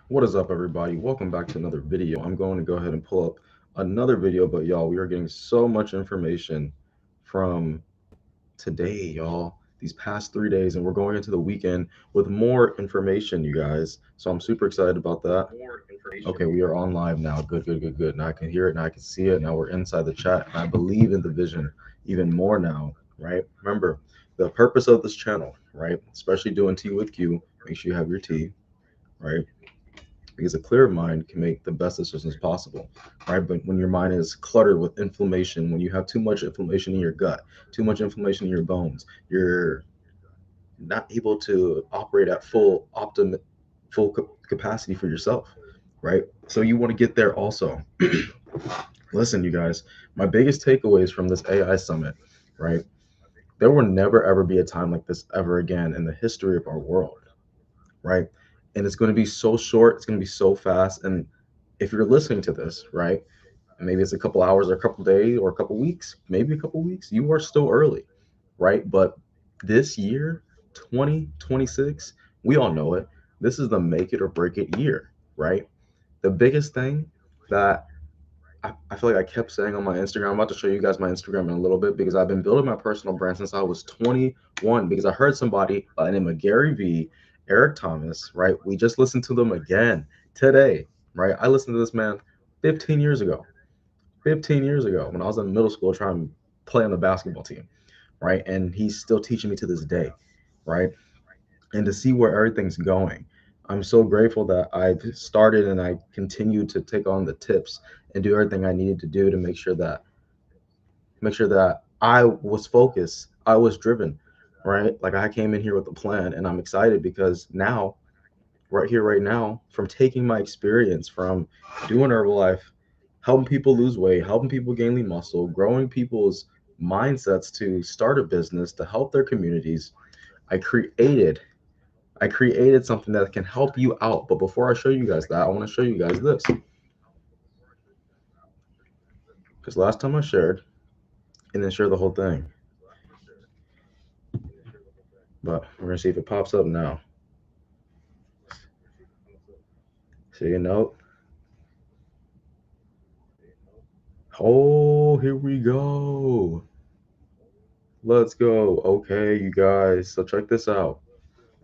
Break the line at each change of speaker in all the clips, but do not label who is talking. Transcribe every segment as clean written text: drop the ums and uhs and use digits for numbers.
What is up, everybody? Welcome back to another video. I'm going to go ahead and pull up another video, but y'all, we are getting so much information from today, y'all, these past 3 days, and we're going into the weekend with more information, you guys. So I'm super excited about that. Okay, we are on live now. Good, good, good, good. Now I can hear it, now I can see it. Now we're inside the chat, and I believe in the vision even more now, right? Remember, the purpose of this channel, right? Especially doing tea with Q, make sure you have your tea, right? Because a clear mind can make the best decisions possible, right? But when your mind is cluttered with inflammation, when you have too much inflammation in your gut, too much inflammation in your bones, you're not able to operate at full capacity for yourself, right? So you want to get there also. Listen, you guys, my biggest takeaways from this AI summit, right? There will never ever be a time like this ever again in the history of our world, right? And it's going to be so short, it's going to be so fast. And if you're listening to this, right, maybe it's a couple hours or a couple days or a couple weeks, maybe a couple weeks, you are still early, right? But this year, 2026, we all know it. This is the make it or break it year, right? The biggest thing that I feel like I kept saying on my Instagram, I'm about to show you guys my Instagram in a little bit because I've been building my personal brand since I was 21 because I heard somebody by the name of Gary V, Eric Thomas, right? We just listened to them again today, right? I listened to this man 15 years ago, 15 years ago when I was in middle school trying to play on the basketball team, right? And he's still teaching me to this day, right? And to see where everything's going. I'm so grateful that I've started and I continue to take on the tips and do everything I needed to do to make sure that I was focused, I was driven, right? Like I came in here with a plan and I'm excited because now, right here, right now, from taking my experience from doing Herbalife, helping people lose weight, helping people gain lean muscle, growing people's mindsets to start a business, to help their communities, I created I created something that can help you out. But before I show you guys that, I want to show you guys this. Because last time I shared, and then share the whole thing. But we're gonna see if it pops up now. See a note. Oh, here we go. Let's go. Okay, you guys. So check this out.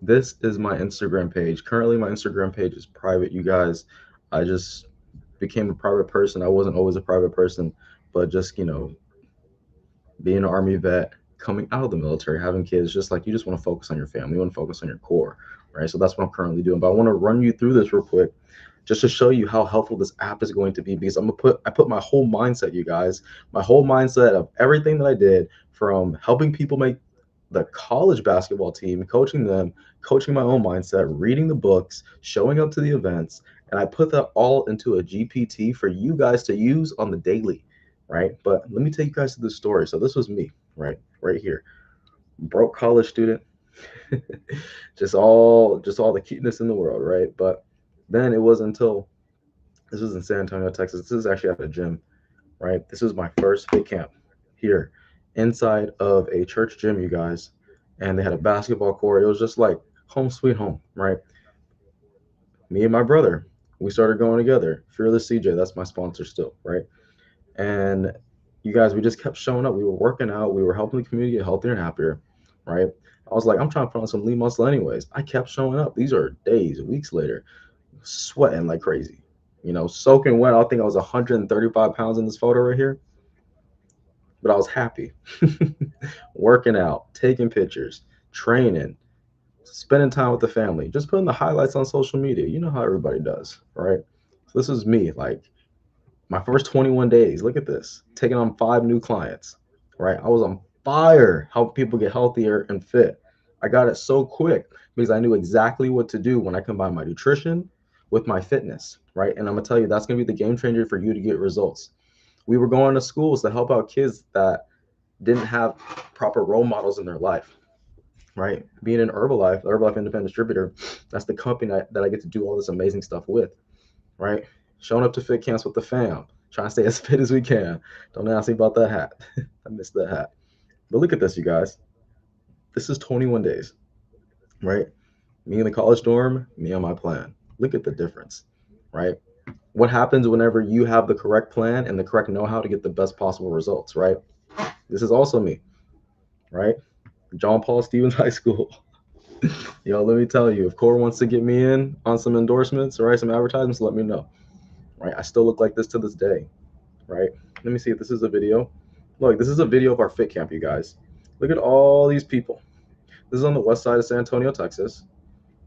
This is my Instagram page. Currently, my Instagram page is private, you guys. I just became a private person. I wasn't always a private person, but just, being an army vet, coming out of the military, having kids, just like you just want to focus on your family, you want to focus on your core, right? So that's what I'm currently doing. But I want to run you through this real quick just to show you how helpful this app is going to be because I put my whole mindset, you guys, my whole mindset of everything that I did from helping people make the college basketball team, coaching them, coaching my own mindset, reading the books, showing up to the events, and I put that all into a GPT for you guys to use on the daily, right? But let me take you guys to the story. So this was me, right here, broke college student, just all the cuteness in the world, right? But then it wasn't until this was in San Antonio, Texas. This is actually at a gym, right? This was my first fit camp here inside of a church gym, you guys. And they had a basketball court. It was just like home sweet home, right? Me and my brother, we started going together. Fearless CJ, that's my sponsor still, right? And you guys, we just kept showing up. We were working out. We were helping the community get healthier and happier, right? I was like, I'm trying to put on some lean muscle anyways. I kept showing up. These are days, weeks later, sweating like crazy, soaking wet. I think I was 135 pounds in this photo right here, but I was happy. Working out, taking pictures, training, spending time with the family, just putting the highlights on social media. You know how everybody does, right? So this is me, like my first 21 days. Look at this, taking on 5 new clients, right? I was on fire, help people get healthier and fit. I got it so quick because I knew exactly what to do when I combine my nutrition with my fitness, right? And I'm gonna tell you, that's gonna be the game changer for you to get results. We were going to schools to help out kids that didn't have proper role models in their life, right? Being an Herbalife independent distributor, that's the company that I get to do all this amazing stuff with, right? Showing up to fit camps with the fam, trying to stay as fit as we can. Don't ask me about that hat. I missed that hat. But look at this, you guys. This is 21 days, right? Me in the college dorm, me on my plan. Look at the difference, right? What happens whenever you have the correct plan and the correct know-how to get the best possible results, right? This is also me, right? John Paul Stevens High School. Yo, let me tell you, if Core wants to get me in on some endorsements, right, some advertisements, let me know, right? I still look like this to this day, right? Let me see if this is a video. Look, this is a video of our fit camp, you guys. Look at all these people. This is on the west side of San Antonio, Texas,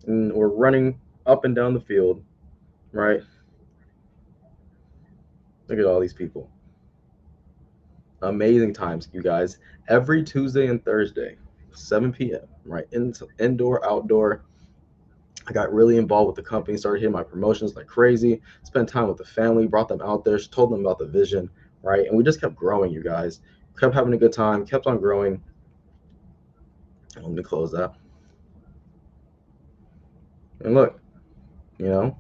and we're running up and down the field, right? Look at all these people. Amazing times, you guys. Every Tuesday and Thursday, 7 p.m., right? Indoor, outdoor. I got really involved with the company, started hitting my promotions like crazy, spent time with the family, brought them out there, told them about the vision, right? And we just kept growing, you guys. Kept having a good time, kept on growing. Let me close that. And look, you know,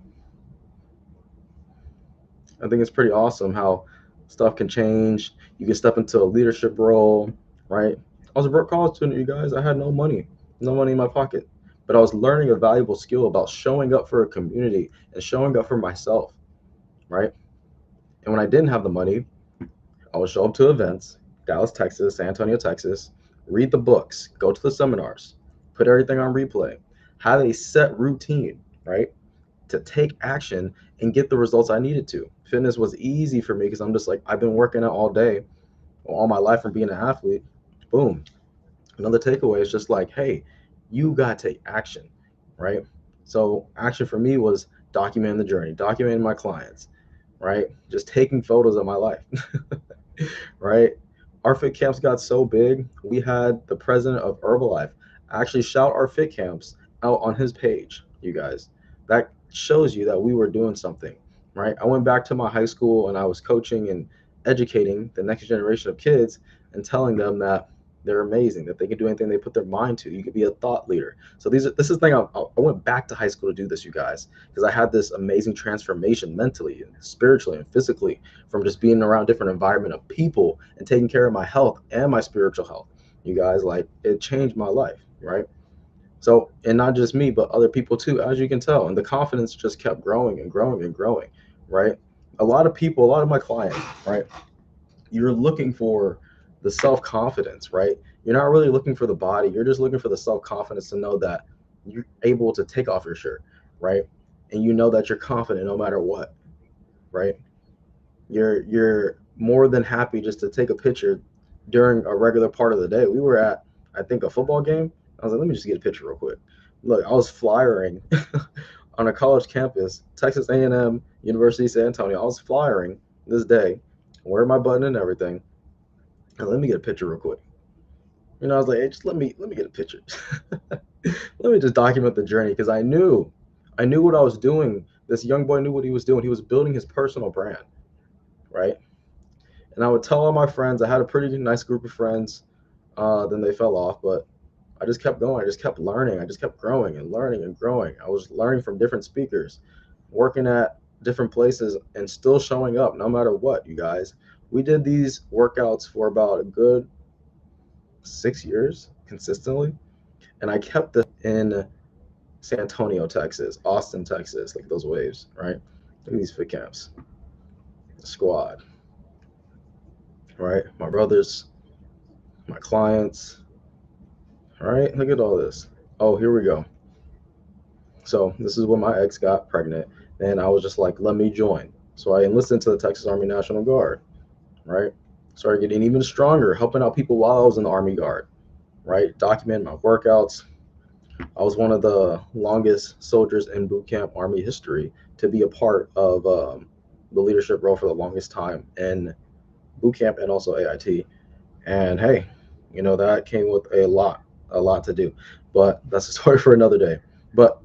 I think it's pretty awesome how stuff can change. You can step into a leadership role, right? I was a broke college student, you guys. I had no money in my pocket. But I was learning a valuable skill about showing up for a community and showing up for myself, right? And when I didn't have the money, I would show up to events, Dallas, Texas, San Antonio, Texas, read the books, go to the seminars, put everything on replay, have a set routine, right? To take action and get the results I needed to. Fitness was easy for me because I'm just like, I've been working out all day, all my life from being an athlete. Boom. Another takeaway is just like, hey, you got to take action, right? So action for me was documenting the journey, documenting my clients, right? Just taking photos of my life, right? Our fit camps got so big, we had the president of Herbalife actually shout our fit camps out on his page, you guys. That shows you that we were doing something, right? I went back to my high school and I was coaching and educating the next generation of kids and telling them that they're amazing, that they can do anything they put their mind to. You could be a thought leader. So this is the thing. I went back to high school to do this, you guys, because I had this amazing transformation mentally and spiritually and physically from just being around different environment of people and taking care of my health and my spiritual health. You guys, like, it changed my life, right? So, and not just me, but other people too, as you can tell. And the confidence just kept growing and growing and growing, right? A lot of people, a lot of my clients, right? You're looking for the self-confidence, right? You're not really looking for the body. You're just looking for the self-confidence to know that you're able to take off your shirt, right? And you know that you're confident no matter what, right? You're more than happy just to take a picture during a regular part of the day. We were at, I think, a football game. I was like, let me just get a picture real quick. Look, I was flyering on a college campus, Texas A&M University San Antonio. I was flyering this day, wearing my button and everything. And let me get a picture real quick. I was like, hey, just let me get a picture. Let me just document the journey because I knew what I was doing. This young boy knew what he was doing. He was building his personal brand, right? And I would tell all my friends. I had a pretty nice group of friends. Then they fell off, but I just kept going. I just kept learning. I just kept growing and learning and growing. I was learning from different speakers, working at different places, and still showing up no matter what, you guys. We did these workouts for about a good 6 years consistently, and I kept this in San Antonio, Texas, Austin, Texas. Look at those waves, right? Look at these fit camps, squad, right? My brothers, my clients, all right? Look at all this. Oh, here we go. So this is when my ex got pregnant, and I was just like, let me join. So I enlisted to the Texas Army National Guard, right? Started getting even stronger, helping out people while I was in the Army Guard, right? Documenting my workouts. I was one of the longest soldiers in boot camp Army history to be a part of the leadership role for the longest time in boot camp and also AIT. And hey, that came with a lot to do. But that's a story for another day. But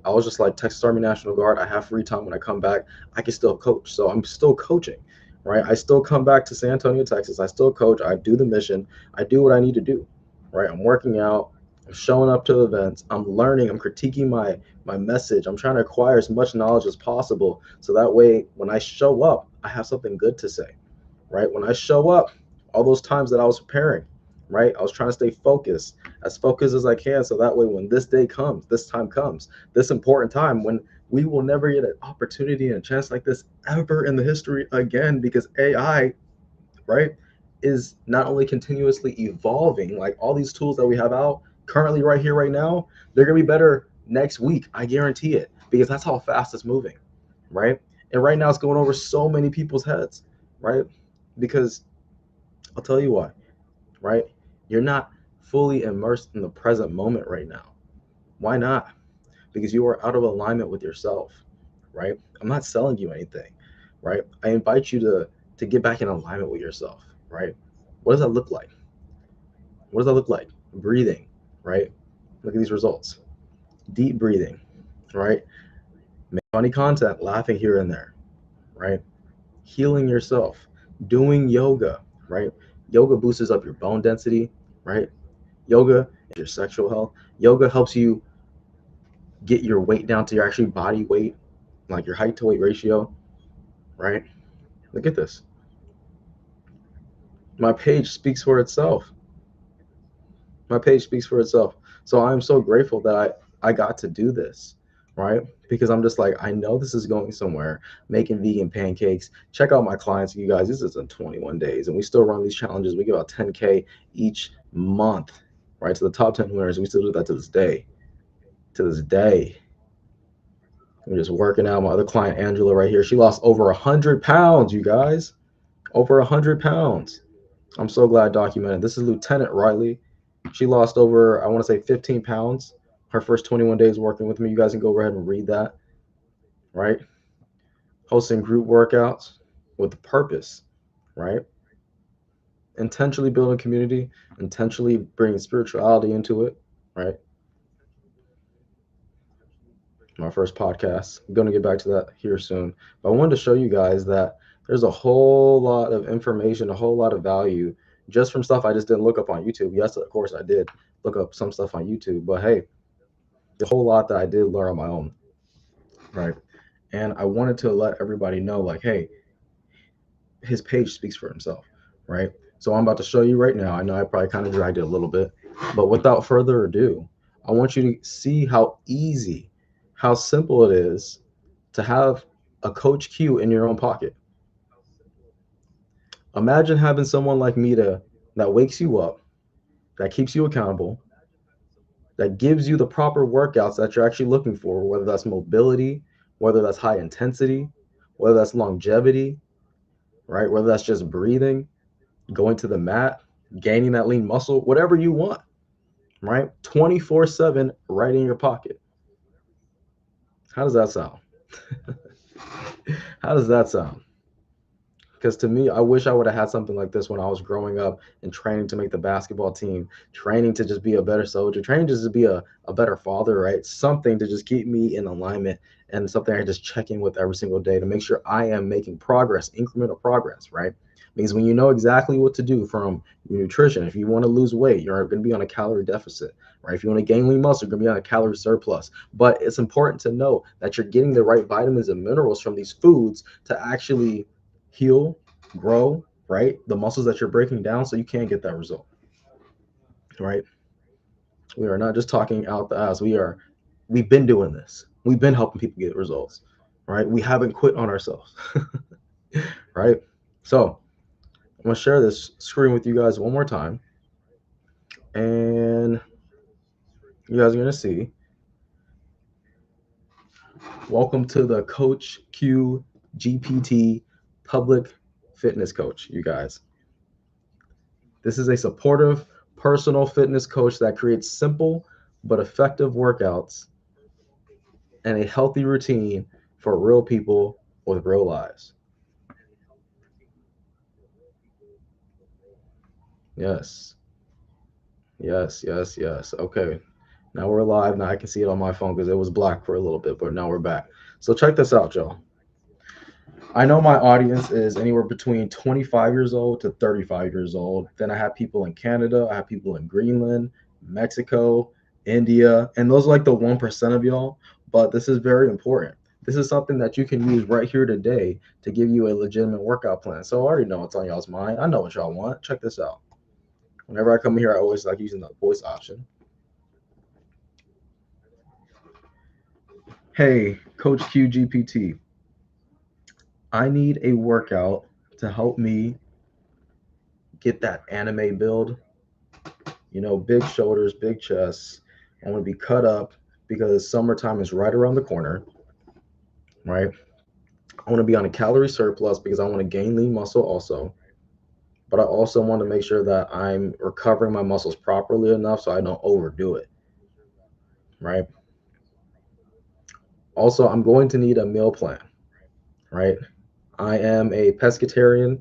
I was just like, Texas Army National Guard, I have free time when I come back. I can still coach. So I'm still coaching, right? I still come back to San Antonio, Texas. I still coach. I do the mission. I do what I need to do, right? I'm working out. I'm showing up to events. I'm learning. I'm critiquing my message. I'm trying to acquire as much knowledge as possible. So that way, when I show up, I have something good to say, right? When I show up, all those times that I was preparing, right? I was trying to stay focused as I can. So that way, when this day comes, this time comes, this important time, when We will never get an opportunity and a chance like this ever in the history again because AI, right, is not only continuously evolving, like all these tools that we have out currently right here, right now, they're gonna be better next week. I guarantee it, because that's how fast it's moving, right? And right now it's going over so many people's heads, right? Because I'll tell you why, right? You're not fully immersed in the present moment right now. Why not? Because you are out of alignment with yourself, right? I'm not selling you anything, right? I invite you to get back in alignment with yourself, right? What does that look like? What does that look like? Breathing, right? Look at these results. Deep breathing, right? Make funny content, laughing here and there, right? Healing yourself, doing yoga, right? Yoga boosts up your bone density, right? Yoga, your sexual health. Yoga helps you get your weight down to your actually body weight, like your height to weight ratio, right? Look at this. My page speaks for itself. My page speaks for itself. So I'm so grateful that I got to do this, right? Because I'm just like, I know this is going somewhere. Making vegan pancakes. Check out my clients, you guys. This is in 21 days, and we still run these challenges. We give out 10K each month, right? To the top 10 winners. We still do that to this day. To this day. I'm just working out. My other client, Angela, right here, she lost over 100 pounds, you guys. Over 100 pounds. I'm so glad I documented. This is Lieutenant Riley. She lost over, I want to say, 15 pounds her first 21 days working with me. You guys can go ahead and read that, right? Hosting group workouts with purpose, right? Intentionally building community, intentionally bringing spirituality into it, right? My first podcast. I'm going to get back to that here soon. But I wanted to show you guys that there's a whole lot of information, a whole lot of value just from stuff I just didn't look up on YouTube. Yes, of course, I did look up some stuff on YouTube, but hey, a whole lot that I did learn on my own, right? And I wanted to let everybody know, like, hey, his page speaks for himself, right? So I'm about to show you right now. I know I probably kind of dragged it a little bit, but without further ado, I want you to see how easy, how simple it is to have a Coach Q in your own pocket. Imagine having someone like me that wakes you up, that keeps you accountable, that gives you the proper workouts that you're actually looking for, whether that's mobility, whether that's high intensity, whether that's longevity, right? Whether that's just breathing, going to the mat, gaining that lean muscle, whatever you want, right? 24/7 right in your pocket. How does that sound? How does that sound? Because to me, I wish I would have had something like this when I was growing up and training to make the basketball team, training to just be a better soldier, training just to be a better father, right? Something to just keep me in alignment and something I just check in with every single day to make sure I am making progress, incremental progress, right? Because when you know exactly what to do from your nutrition, if you want to lose weight, you're going to be on a calorie deficit, right? If you want to gain lean muscle, you're going to be on a calorie surplus. But it's important to know that you're getting the right vitamins and minerals from these foods to actually heal, grow, right? The muscles that you're breaking down so you can get that result, right? We are not just talking out the ass. We've been doing this. We've been helping people get results, right? We haven't quit on ourselves, right? So I'm gonna share this screen with you guys one more time, and you guys are gonna see. Welcome to the Coach Q GPT Public Fitness Coach, you guys. This is a supportive personal fitness coach that creates simple but effective workouts and a healthy routine for real people with real lives. Yes, yes, yes, yes. Okay, now we're live. Now I can see it on my phone because it was black for a little bit, but now we're back. So check this out, Joe. I know my audience is anywhere between 25 years old to 35 years old. Then I have people in Canada, I have people in Greenland, Mexico, India, and those are like the 1% of y'all. But this is very important. This is something that you can use right here today to give you a legitimate workout plan. So I already know what's on y'all's mind. I know what y'all want. Check this out. Whenever I come here, I always like using the voice option. Hey, Coach Q GPT, I need a workout to help me get that anime build. Big shoulders, big chests. I want to be cut up because summertime is right around the corner, right? I want to be on a calorie surplus because I want to gain lean muscle also. But I also want to make sure that I'm recovering my muscles properly enough so I don't overdo it, right? Also, I'm going to need a meal plan, right? I am a pescatarian,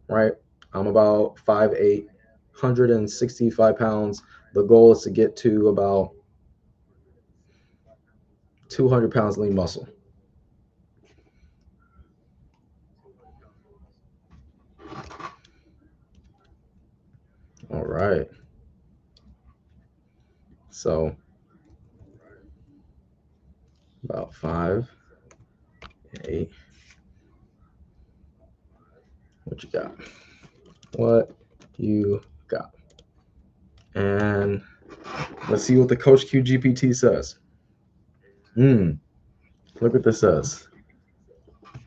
right? I'm about 5'8", 165 pounds. The goal is to get to about 200 pounds lean muscle. All right. So about 5'8". What you got? What you got? And let's see what the Coach Q GPT says. Look what this says.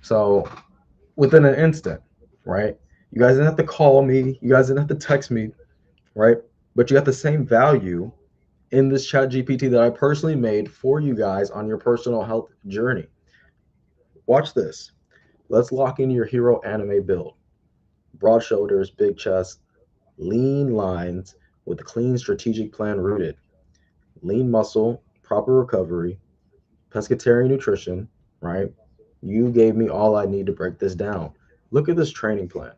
So within an instant, right? You guys didn't have to call me. You guys didn't have to text me, right? But you got the same value in this chat GPT that I personally made for you guys on your personal health journey. Watch this. Let's lock in your hero anime build. Broad shoulders, big chest, lean lines with a clean strategic plan rooted. Lean muscle, proper recovery, pescatarian nutrition, right? You gave me all I need to break this down. Look at this training plan.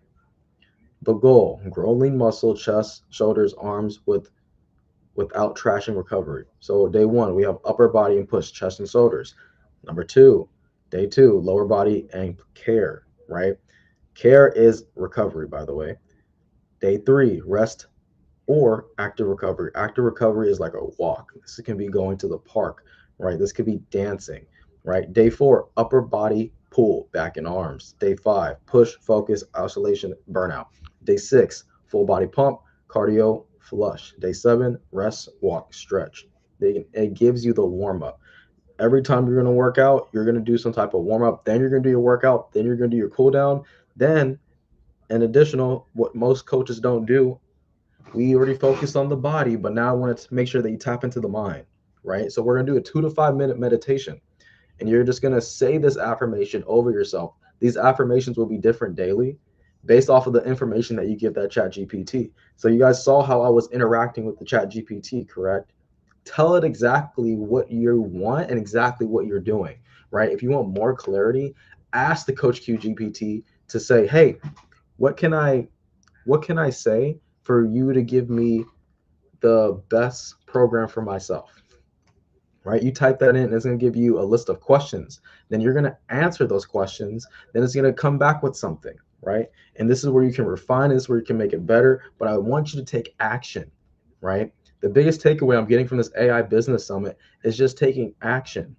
The goal, grow lean muscle, chest, shoulders, arms without trashing recovery. So day one, we have upper body and push, chest and shoulders. Number two, day two, lower body and care, right? Care is recovery, by the way. Day three, rest or active recovery. Active recovery is like a walk. This can be going to the park, right? This could be dancing, right? Day four, upper body pull, back and arms. Day five, push, focus, isolation, burnout. Day six, full body pump, cardio, flush. Day seven, rest, walk, stretch. It gives you the warm up. Every time you're going to work out, you're going to do some type of warm up. Then you're going to do your workout. Then you're going to do your cool down. Then, an additional, what most coaches don't do, we already focused on the body, but now I want to make sure that you tap into the mind, right? So we're going to do a 2 to 5 minute meditation, and you're just going to say this affirmation over yourself. These affirmations will be different daily based off of the information that you give that chat GPT. So you guys saw how I was interacting with the chat GPT, correct? Tell it exactly what you want and exactly what you're doing, right? If you want more clarity, ask the Coach Q GPT to say, hey, what can I say for you to give me the best program for myself, right? You type that in, it's going to give you a list of questions. Then you're going to answer those questions. Then it's going to come back with something, right? And this is where you can refine this, where you can make it better. But I want you to take action, right? The biggest takeaway I'm getting from this AI Business Summit is just taking action,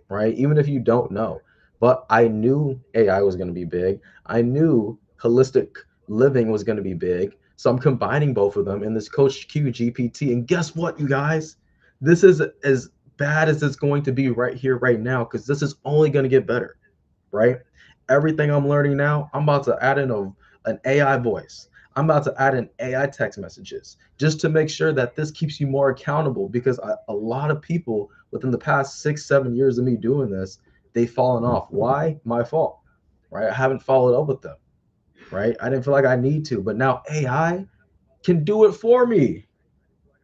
right? Even if you don't know. But I knew AI was going to be big. I knew holistic living was going to be big. So I'm combining both of them in this Coach Q GPT. And guess what, you guys? This is as bad as it's going to be right here, right now, because this is only going to get better, right? Everything I'm learning now, I'm about to add in an AI voice. I'm about to add in AI text messages just to make sure that this keeps you more accountable, because a lot of people within the past 6, 7 years of me doing this, they've fallen off. Why? My fault, right? I haven't followed up with them, right? I didn't feel like I need to, but now AI can do it for me.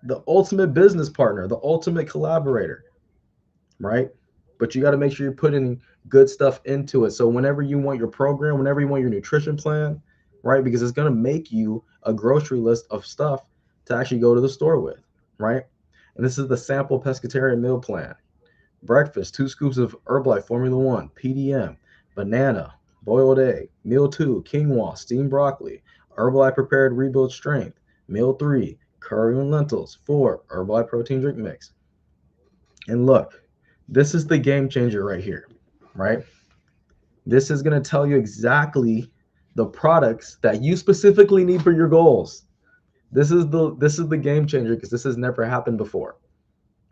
The ultimate business partner, the ultimate collaborator, right? But you got to make sure you're putting good stuff into it. So whenever you want your program, whenever you want your nutrition plan, right? Because it's going to make you a grocery list of stuff to actually go to the store with, right? And this is the sample pescatarian meal plan. Breakfast, 2 scoops of Herbalife Formula One, PDM, banana, boiled egg. Meal two, quinoa, steamed broccoli. Herbalife prepared rebuild strength. Meal three, curry and lentils. Four, Herbalife protein drink mix. And look, this is the game changer right here, right? This is going to tell you exactly the products that you specifically need for your goals. This is the game changer, because this has never happened before,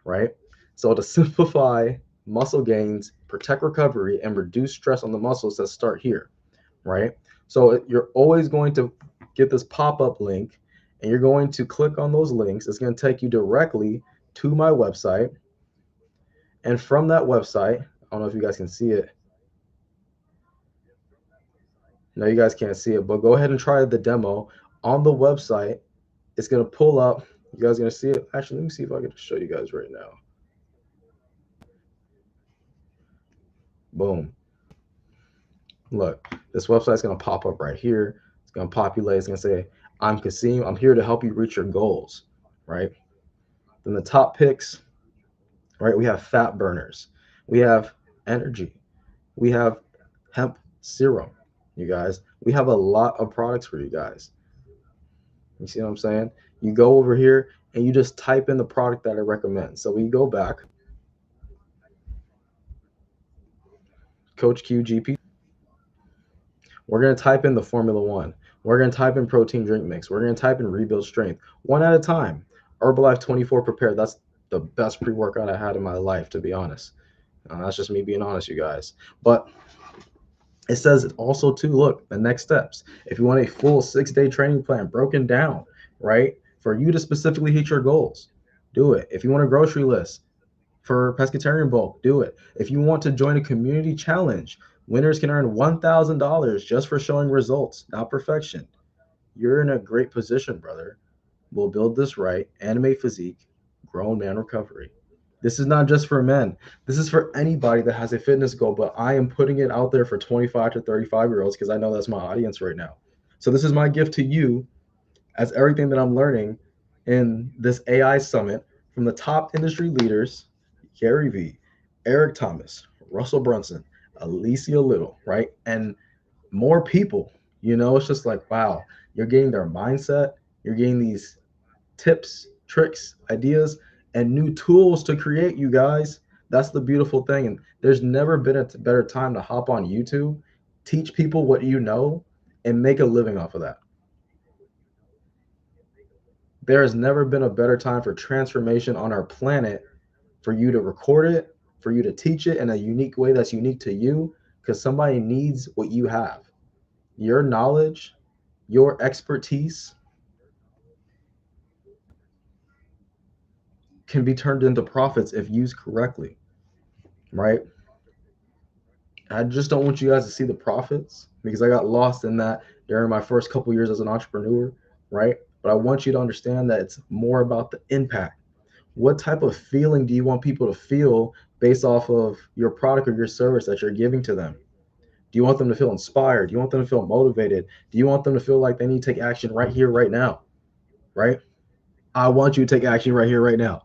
right? So to simplify muscle gains, protect recovery, and reduce stress on the muscles that start here, right? So you're always going to get this pop-up link, and you're going to click on those links. It's going to take you directly to my website. And from that website, I don't know if you guys can see it. No, you guys can't see it, but go ahead and try the demo on the website. It's going to pull up. You guys are going to see it. Actually, let me see if I can show you guys right now. Boom. Look, this website's going to pop up right here. It's going to populate. It's going to say, I'm Kasim. I'm here to help you reach your goals, right? Then the top picks, right? We have fat burners. We have energy. We have hemp serum, you guys. We have a lot of products for you guys. You see what I'm saying? You go over here and you just type in the product that I recommend. So we go back, Coach QGP. We're going to type in the Formula One. We're going to type in protein drink mix. We're going to type in rebuild strength, one at a time. Herbalife 24 Prepare. That's the best pre-workout I had in my life, to be honest. That's just me being honest, you guys. But it says also too, look, the next steps. If you want a full 6-day training plan broken down, right, for you to specifically hit your goals, do it. If you want a grocery list for pescatarian bulk, do it. If you want to join a community challenge, winners can earn $1,000 just for showing results, not perfection. You're in a great position, brother. We'll build this right. Anime physique, grown man recovery. This is not just for men. This is for anybody that has a fitness goal, but I am putting it out there for 25 to 35-year-olds because I know that's my audience right now. So this is my gift to you as everything that I'm learning in this AI summit from the top industry leaders, Gary Vee, Eric Thomas, Russell Brunson, Alicia Little, right? And more people. It's just like, wow, you're getting their mindset, you're getting these tips, tricks, ideas, and new tools to create, you guys. That's the beautiful thing. And there's never been a better time to hop on YouTube, teach people what you know, and make a living off of that. There has never been a better time for transformation on our planet for you to record it, for you to teach it in a unique way that's unique to you, because somebody needs what you have. Your knowledge, your expertise can be turned into profits if used correctly, right? I just don't want you guys to see the profits because I got lost in that during my first couple years as an entrepreneur, right? But I want you to understand that it's more about the impact. What type of feeling do you want people to feel based off of your product or your service that you're giving to them? Do you want them to feel inspired? Do you want them to feel motivated? Do you want them to feel like they need to take action right here, right now? Right? I want you to take action right here, right now.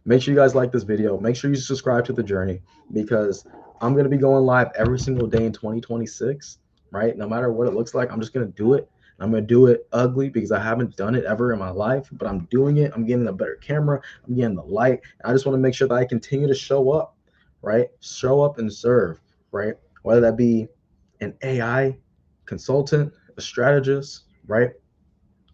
Make sure you guys like this video. Make sure you subscribe to the journey because I'm going to be going live every single day in 2026, right? No matter what it looks like, I'm just going to do it. I'm going to do it ugly because I haven't done it ever in my life, but I'm doing it. I'm getting a better camera. I'm getting the light. I just want to make sure that I continue to show up, right? Show up and serve, right? Whether that be an AI consultant, a strategist, right?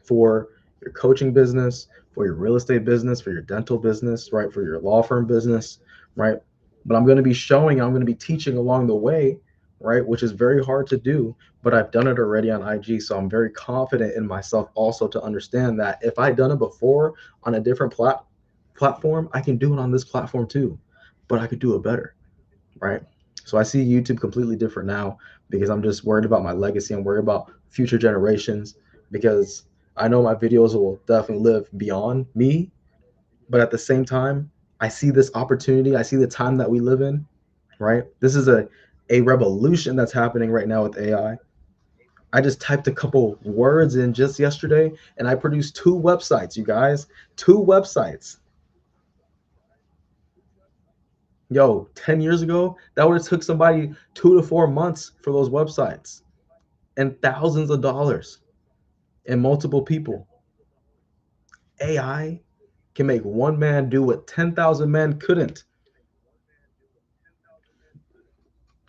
For your coaching business, for your real estate business, for your dental business, right? For your law firm business, right? But I'm going to be showing, I'm going to be teaching along the way, right? Which is very hard to do, but I've done it already on IG. So I'm very confident in myself also to understand that if I've done it before on a different platform, I can do it on this platform too, but I could do it better, right? So I see YouTube completely different now because I'm just worried about my legacy. I'm worried about future generations because I know my videos will definitely live beyond me. But at the same time, I see this opportunity. I see the time that we live in, right? This is a revolution that's happening right now with AI. I just typed a couple words in just yesterday and I produced 2 websites, you guys. 2 websites. Yo, 10 years ago, that would have took somebody 2 to 4 months for those websites and thousands of dollars and multiple people. AI can make one man do what 10,000 men couldn't.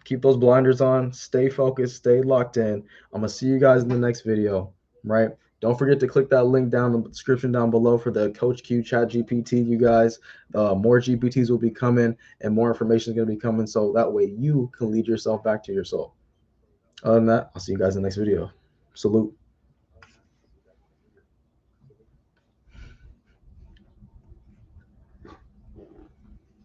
Keep those blinders on, stay focused, stay locked in. I'm going to see you guys in the next video, right? Don't forget to click that link down in the description down below for the Coach Q Chat GPT, you guys. More GPTs will be coming and more information is going to be coming, so that way you can lead yourself back to your soul. Other than that, I'll see you guys in the next video. Salute.